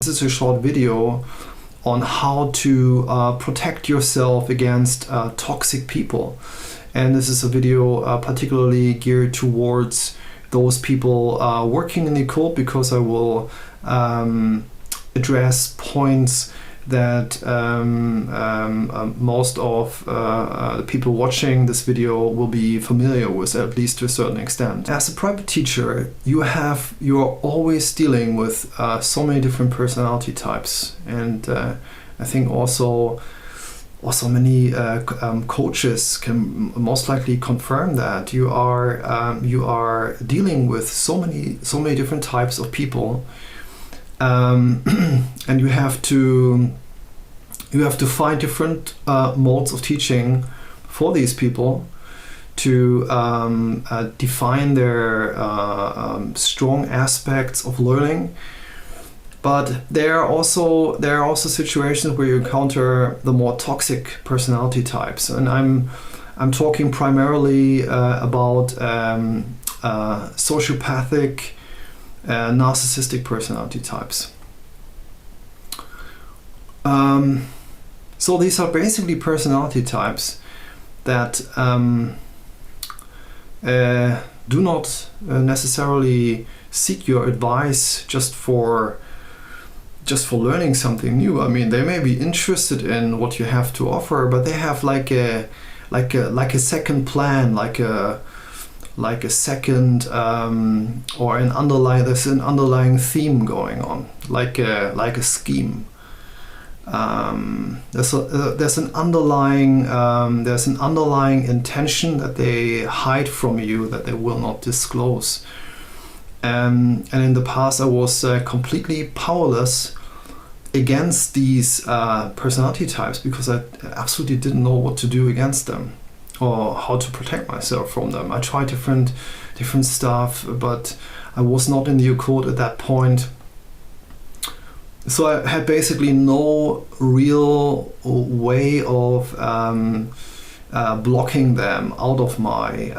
This is a short video on how to protect yourself against toxic people. And this is a video particularly geared towards those people working in the occult, because I will address points that most of the people watching this video will be familiar with, at least to a certain extent. As a private teacher, you're always dealing with so many different personality types, and I think also many coaches can most likely confirm that you are dealing with so many different types of people. And you have to find different modes of teaching for these people to define their strong aspects of learning. But there are also situations where you encounter the more toxic personality types, and I'm talking primarily about sociopathic, narcissistic personality types. So these are basically personality types that do not necessarily seek your advice just for learning something new. I mean, they may be interested in what you have to offer, but they have like a second plan, like a second or there's an underlying theme going on, like a scheme. There's an underlying intention that they hide from you, that they will not disclose. And in the past, I was completely powerless against these personality types, because I absolutely didn't know what to do against them or how to protect myself from them. I tried different stuff, but I was not in the occult at that point. So I had basically no real way of blocking them out of my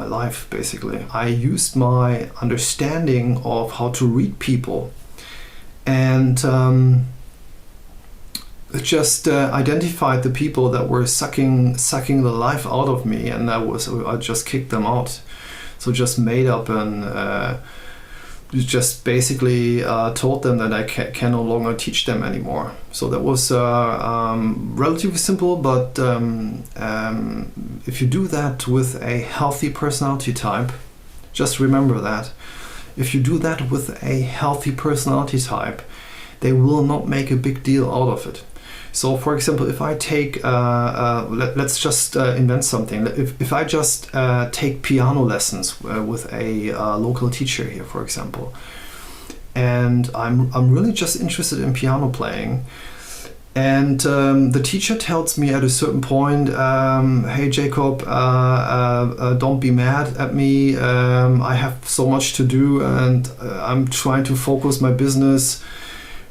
life. Basically, I used my understanding of how to read people, and just identified the people that were sucking the life out of me, and I just kicked them out. So just made up and just basically told them that I can no longer teach them anymore. So that was relatively simple, but if you do that with a healthy personality type, just remember that. If you do that with a healthy personality type, they will not make a big deal out of it. So for example, if I take, let's just invent something. If I just take piano lessons with a local teacher here, for example, and I'm really just interested in piano playing, and the teacher tells me at a certain point, hey Jacob, don't be mad at me, I have so much to do, and I'm trying to focus my business,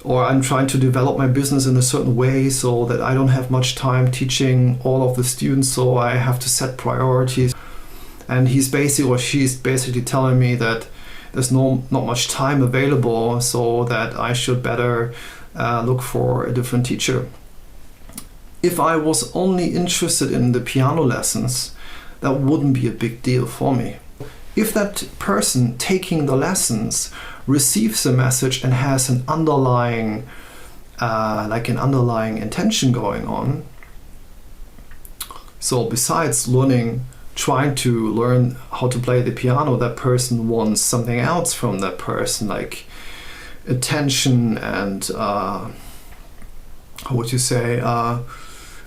or I'm trying to develop my business in a certain way so that I don't have much time teaching all of the students, so I have to set priorities. And she's basically telling me that there's not much time available, so that I should better look for a different teacher. If I was only interested in the piano lessons, that wouldn't be a big deal for me. If that person taking the lessons receives a message and has an underlying intention going on, so besides trying to learn how to play the piano, that person wants something else from that person, like attention and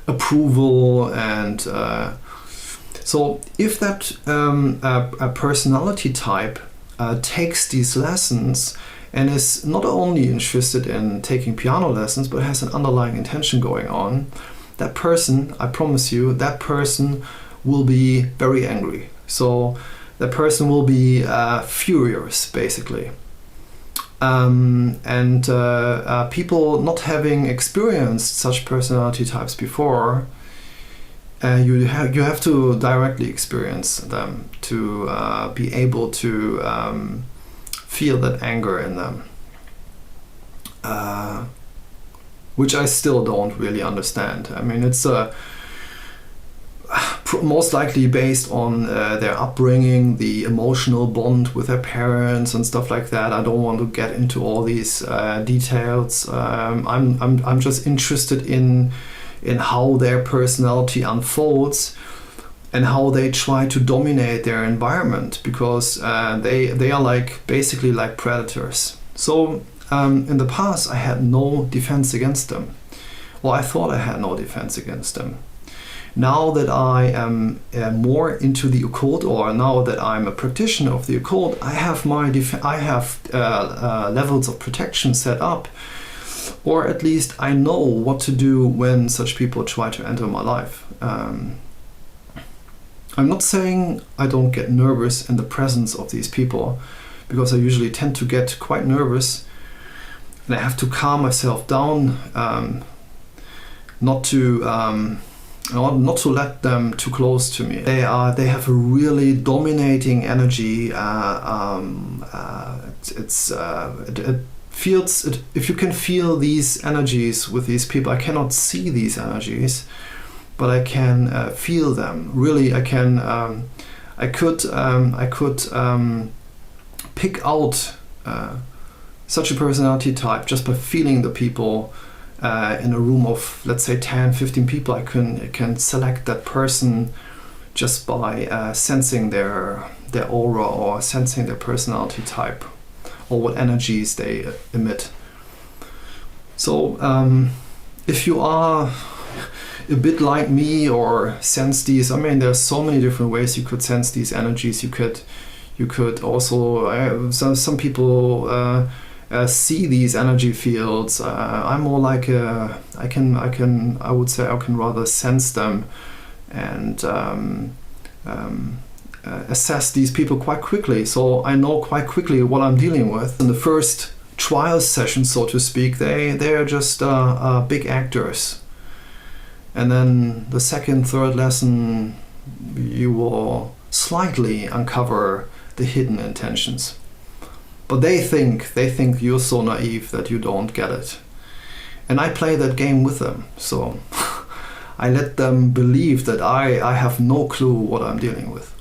approval, and so if that a personality type takes these lessons and is not only interested in taking piano lessons, but has an underlying intention going on, that person, I promise you, that person will be very angry. So that person will be furious, basically. People not having experienced such personality types before, you have to directly experience them to be able to feel that anger in them. which I still don't really understand. I mean, it's most likely based on their upbringing, the emotional bond with their parents and stuff like that. I don't want to get into all these details. I'm just interested in how their personality unfolds and how they try to dominate their environment, because they are like basically like predators. So in the past I had no defense against them. Well, I thought I had no defense against them. Now that I am more into the occult, or now that I'm a practitioner of the occult, I have levels of protection set up, or at least I know what to do when such people try to enter my life. I'm not saying I don't get nervous in the presence of these people, because I usually tend to get quite nervous, and I have to calm myself down, not to let them too close to me. They have a really dominating energy. It feels, if you can feel these energies with these people. I cannot see these energies, but I can feel them. Really, I can. I could pick out such a personality type just by feeling the people. In a room of, let's say, 10, 15 people, I can select that person just by sensing their aura, or sensing their personality type, or what energies they emit. So if you are a bit like me, or sense these, I mean, there's so many different ways you could sense these energies. You could also some people see these energy fields. I'm more like I would say I can rather sense them and assess these people quite quickly. So I know quite quickly what I'm dealing with. In the first trial session, so to speak, they're just big actors. And then the second, third lesson, you will slightly uncover the hidden intentions. But they think you're so naive that you don't get it. And I play that game with them. So I let them believe that I have no clue what I'm dealing with.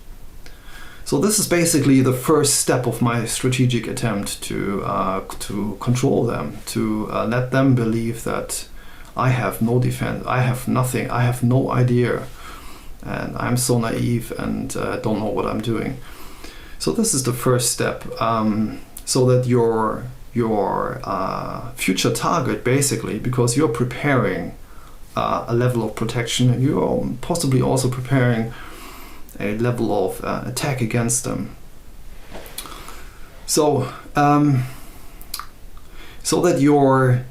So this is basically the first step of my strategic attempt to control them, to let them believe that I have no defense, I have nothing, I have no idea, and I'm so naive and don't know what I'm doing. So this is the first step. So that your future target, basically, because you're preparing a level of protection, you're possibly also preparing a level of attack against them. So so that your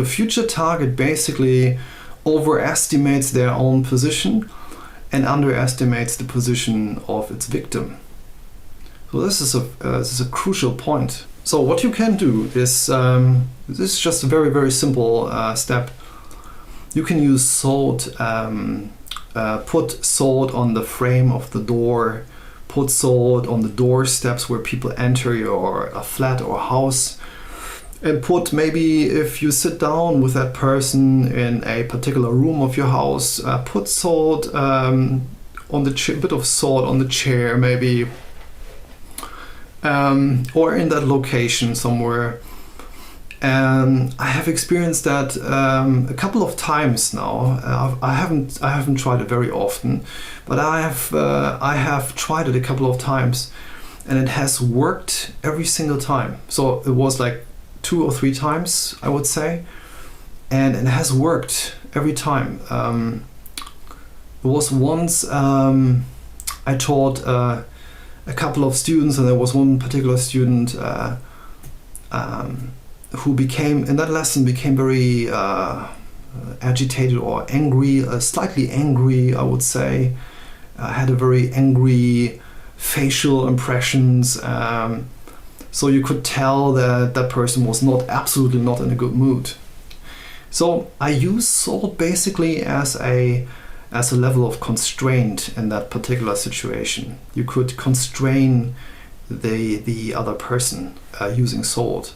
future target basically overestimates their own position and underestimates the position of its victim. So this is a crucial point. So what you can do is, this is just a very, very simple step. You can use salt, put salt on the frame of the door, put salt on the doorsteps where people enter your flat or house, and put, maybe if you sit down with that person in a particular room of your house, put salt on the bit of salt on the chair, maybe. Or in that location somewhere. I have experienced that a couple of times now. I haven't tried it very often, but I have tried it a couple of times, and it has worked every single time. So it was like 2 or 3 times, I would say, and it has worked every time. There was once I taught a couple of students, and there was one particular student who became, in that lesson, became very agitated or angry, slightly angry, I would say. Had a very angry facial impressions. So you could tell that that person was absolutely not in a good mood. So I use salt basically as a level of constraint in that particular situation. You could constrain the other person using salt.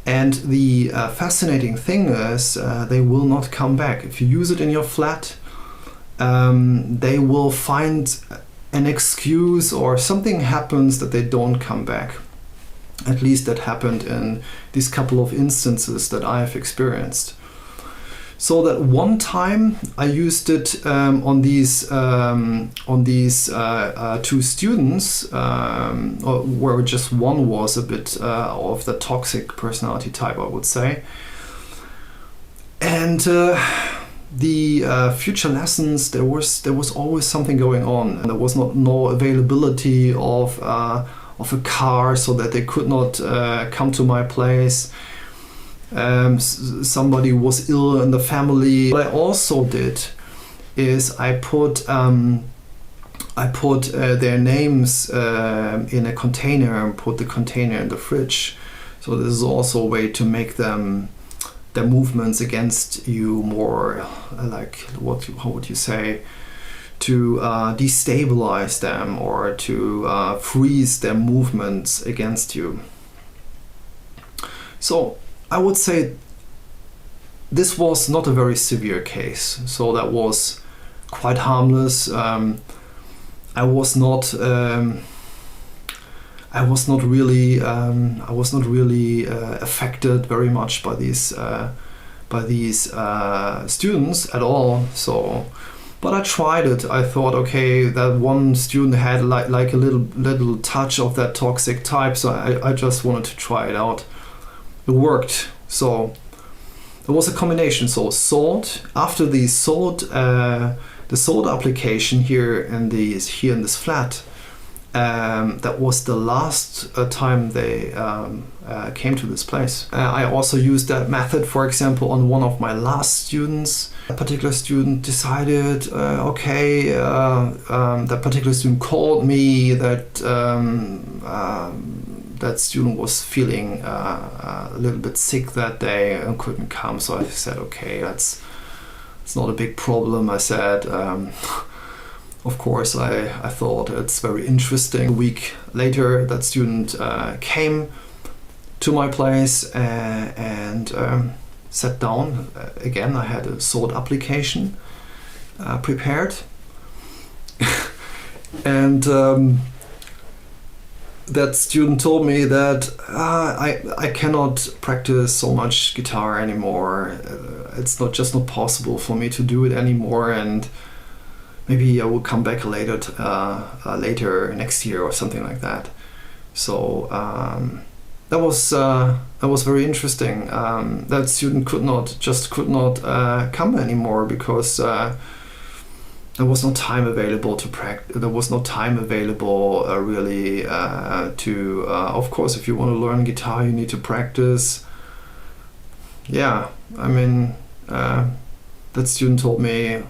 And the fascinating thing is they will not come back. If you use it in your flat, they will find an excuse or something happens that they don't come back. At least that happened in these couple of instances that I have experienced. So that one time I used it on these two students, where just one was a bit of the toxic personality type, I would say. And the future lessons, there was always something going on, and there was no availability of a car, so that they could not come to my place. Somebody was ill in the family. What I also did is I put their names in a container and put the container in the fridge. So this is also a way to make their movements against you more like, how would you say, to destabilize them or to freeze their movements against you. So I would say this was not a very severe case, so that was quite harmless. I was not really affected very much by these students at all. So, but I tried it. I thought, okay, that one student had like a little touch of that toxic type, so I just wanted to try it out. It worked. So there was a combination. So salt, after the salt application here in this flat, that was the last time they came to this place. I also used that method, for example, on one of my last students. A particular student decided, that particular student called me that that student was feeling a little bit sick that day and couldn't come. So I said, okay, it's not a big problem. I said, of course, I thought it's very interesting. A week later, that student came to my place and sat down. Again, I had a salt application prepared. And that student told me that I cannot practice so much guitar anymore. It's not possible for me to do it anymore, and maybe I will come back later next year or something like that. So that was very interesting. That student could not come anymore because there was no time available to practice. There was no time available really to. Of course, if you want to learn guitar, you need to practice. Yeah, I mean, that student told me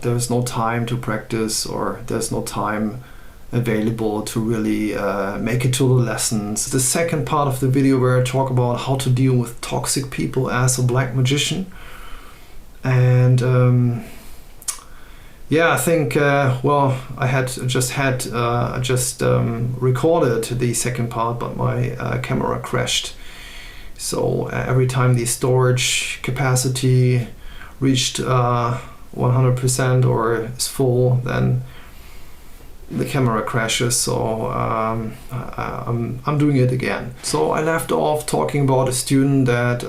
there's no time to practice, or there's no time available to really make it to the lessons. The second part of the video where I talk about how to deal with toxic people as a black magician, and yeah, I think I just recorded the second part, but my camera crashed. So every time the storage capacity reached 100% or is full, then the camera crashes. So I'm doing it again. So I left off talking about a student that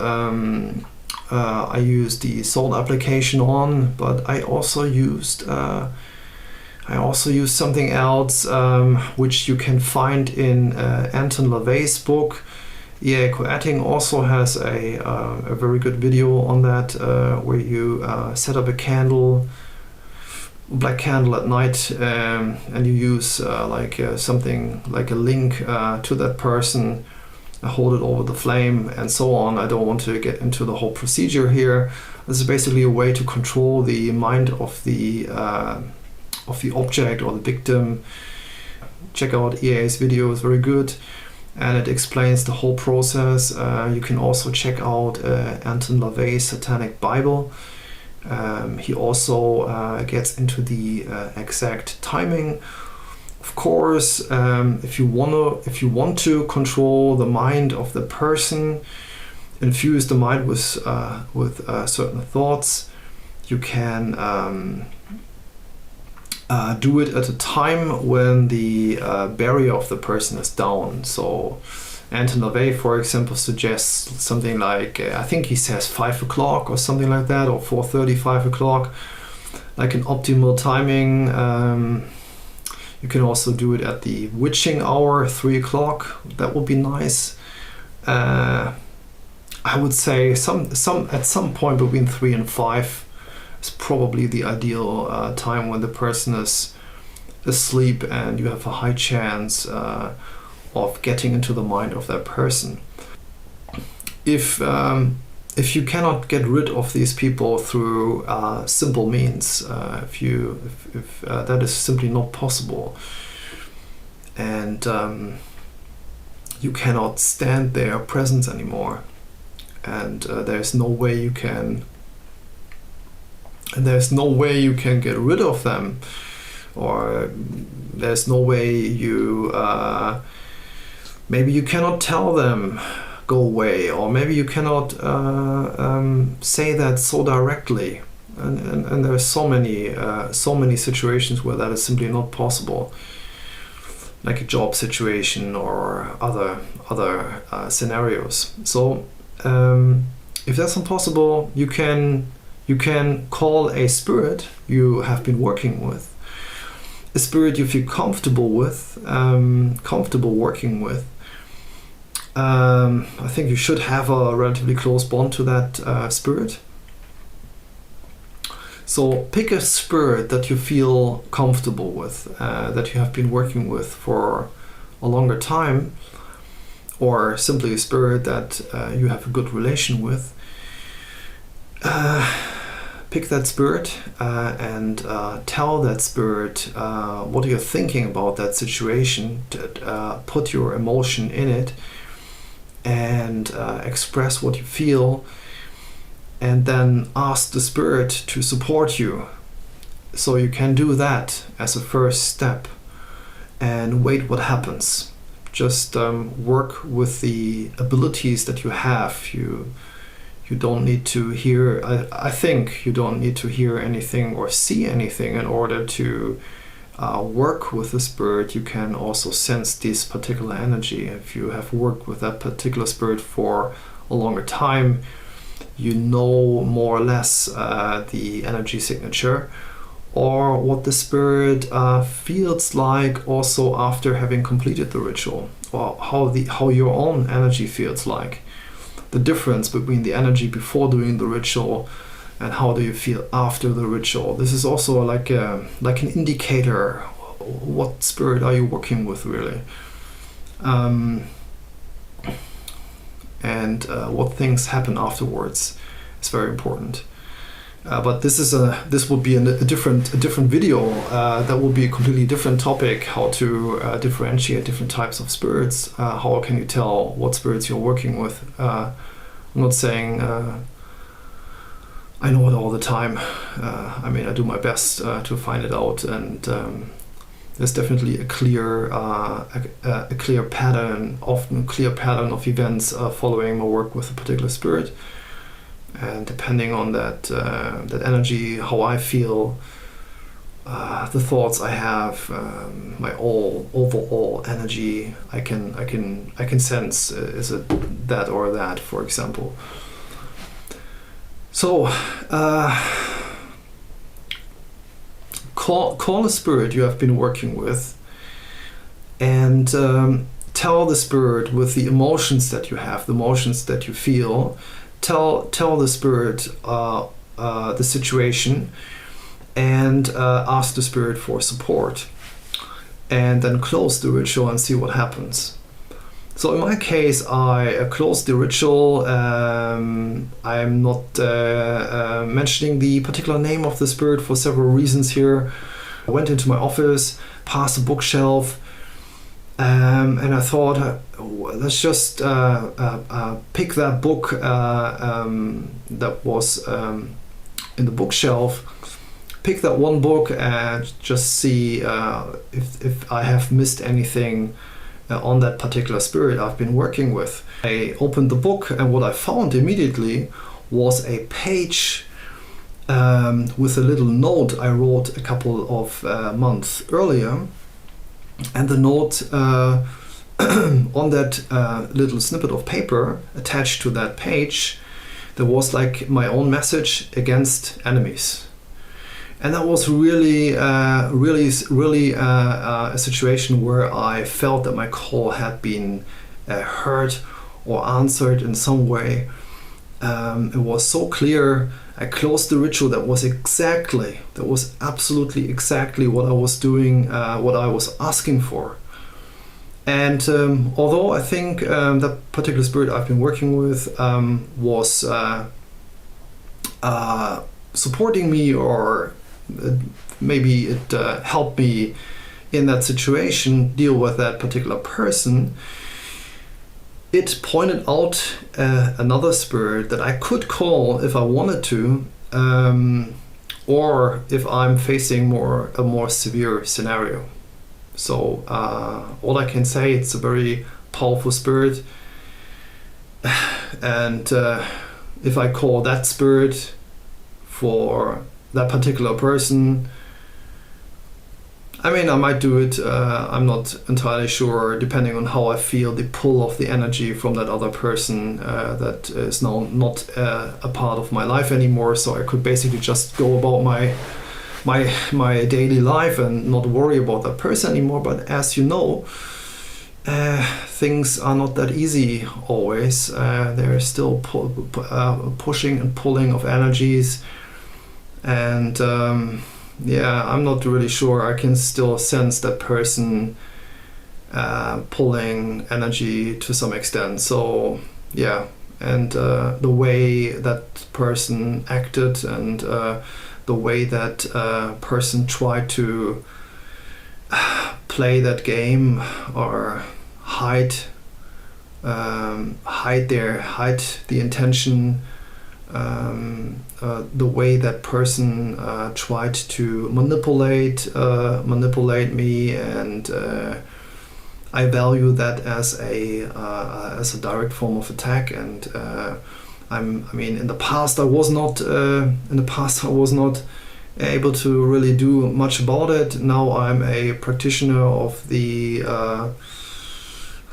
I used the salt application on, but I also used something else which you can find in Anton LaVey's book. Yeah, Coating also has a very good video on that, where you set up a black candle at night, and you use something like a link to that person, hold it over the flame and so on. I don't want to get into the whole procedure here. This is basically a way to control the mind of the object or the victim. Check out EA's video, it's very good, and it explains the whole process. You can also check out Anton LaVey's Satanic Bible. He also gets into the exact timing. Of course, if you want to control the mind of the person, infuse the mind with certain thoughts. You can do it at a time when the barrier of the person is down. So Anton LaVey, for example, suggests something like, I think he says 5 o'clock or something like that, or 4:30, 5 o'clock, like an optimal timing. You can also do it at the witching hour, 3 o'clock. That would be nice. I would say at some point between 3 and 5 is probably the ideal time when the person is asleep and you have a high chance of getting into the mind of that person. If you cannot get rid of these people through simple means, if that is simply not possible, and you cannot stand their presence anymore, and there's no way you can get rid of them, or there's no way you maybe you cannot tell them go away, or maybe you cannot say that so directly, and there's so many situations where that is simply not possible, like a job situation or other scenarios. So if that's impossible, you can call a spirit you have been working with, a spirit you feel comfortable working with. I think you should have a relatively close bond to that spirit. So pick a spirit that you feel comfortable with, that you have been working with for a longer time, or simply a spirit that you have a good relation with. Pick that spirit and tell that spirit what you're thinking about that situation, put your emotion in it, and express what you feel, and then ask the spirit to support you. So you can do that as a first step and wait what happens. Just work with the abilities that you have. You don't need to hear, I think you don't need to hear anything or see anything in order to work with the spirit. You can also sense this particular energy. If you have worked with that particular spirit for a longer time, you know more or less the energy signature, or what the spirit feels like also after having completed the ritual, or how your own energy feels like. The difference between the energy before doing the ritual and how do you feel after the ritual. This is also like an indicator. What spirit are you working with, really? And what things happen afterwards is very important. But this would be a different video. That will be a completely different topic. How to differentiate different types of spirits. How can you tell what spirits you're working with? I'm not saying I know it all the time. I mean, I do my best to find it out, and there's definitely a clear pattern, often clear pattern of events following my work with a particular spirit. And depending on that energy, how I feel, the thoughts I have, my overall energy, I can sense, is it that or that, for example. So call a spirit you have been working with, and tell the spirit with the emotions that you have, the emotions that you feel. Tell the spirit the situation, and ask the spirit for support, and then close the ritual and see what happens. So in my case, I closed the ritual. I'm not mentioning the particular name of the spirit for several reasons here. I went into my office, past a bookshelf, and I thought, let's just pick that book that was in the bookshelf, pick that one book and just see if I have missed anything on that particular spirit I've been working with. I opened the book, and what I found immediately was a page with a little note I wrote a couple of months earlier. And the note on that little snippet of paper attached to that page, there was like my own message against enemies. And that was really a situation where I felt that my call had been heard or answered in some way. It was so clear. I closed the ritual. That was absolutely exactly what I was doing, what I was asking for. And although I think that particular spirit I've been working with was supporting me, or maybe it helped me in that situation deal with that particular person, it pointed out another spirit that I could call if I wanted to, or if I'm facing a more severe scenario. So all I can say, it's a very powerful spirit, and if I call that spirit for that particular person, I mean, I might do it. I'm not entirely sure, depending on how I feel the pull of the energy from that other person that is now not a part of my life anymore. So I could basically just go about my daily life and not worry about that person anymore. But as you know, things are not that easy always. There is still pushing and pulling of energies, and I'm not really sure. I can still sense that person pulling energy to some extent. So yeah, and the way that person acted, and the way that person tried to play that game, or hide the intention, the way that person tried to manipulate me, and I value that as a direct form of attack. And in the past I was not able to really do much about it. Now I'm a practitioner of the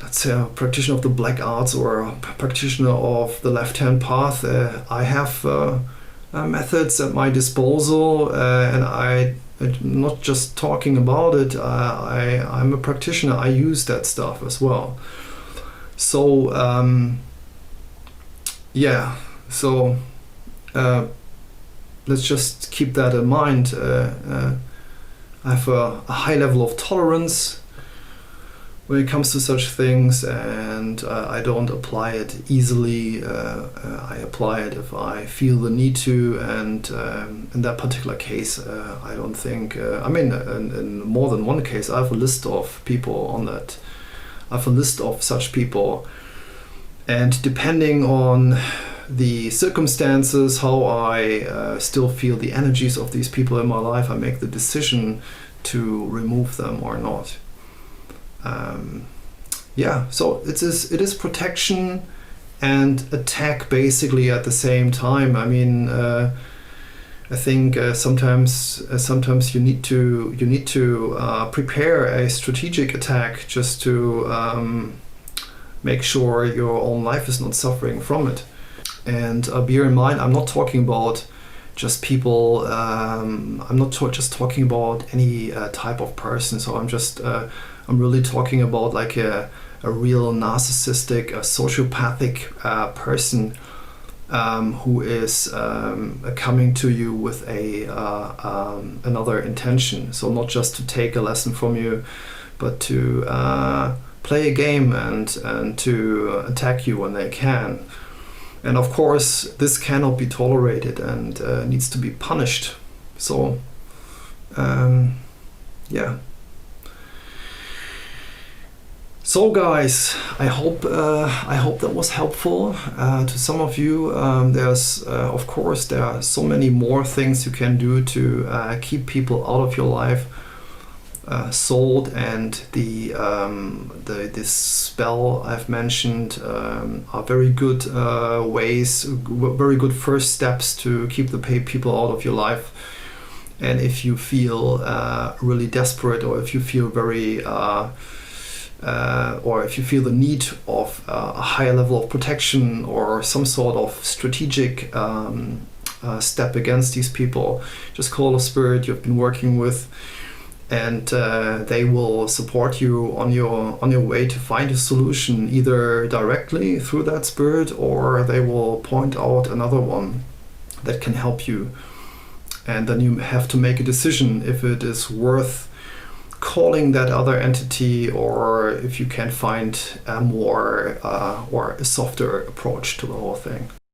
let's say a practitioner of the black arts, or a practitioner of the left-hand path. I have methods at my disposal, and I'm not just talking about it. I'm a practitioner. I use that stuff as well. So let's just keep that in mind. I have a high level of tolerance when it comes to such things, and I don't apply it easily. I apply it if I feel the need to, and in that particular case, I don't think, in more than one case, I have a list of people on that. I have a list of such people, and depending on the circumstances, how I still feel the energies of these people in my life, I make the decision to remove them or not. So it is protection and attack basically at the same time. I mean, I think sometimes you need to prepare a strategic attack just to make sure your own life is not suffering from it. And bear in mind, I'm not talking about just people. I'm not just talking about any type of person. So I'm really talking about like a real narcissistic, sociopathic person who is coming to you with another intention. So not just to take a lesson from you, but to play a game and to attack you when they can. And of course, this cannot be tolerated and needs to be punished. So, So guys, I hope that was helpful to some of you. There's of course there are so many more things you can do to keep people out of your life. sold, and this spell I've mentioned are very good ways, very good first steps to keep the people out of your life. And if you feel really desperate, or if you feel very or if you feel the need of a higher level of protection or some sort of strategic step against these people, just call a spirit you've been working with, and they will support you on your way to find a solution, either directly through that spirit, or they will point out another one that can help you. And then you have to make a decision if it is worth calling that other entity, or if you can find a more or a softer approach to the whole thing.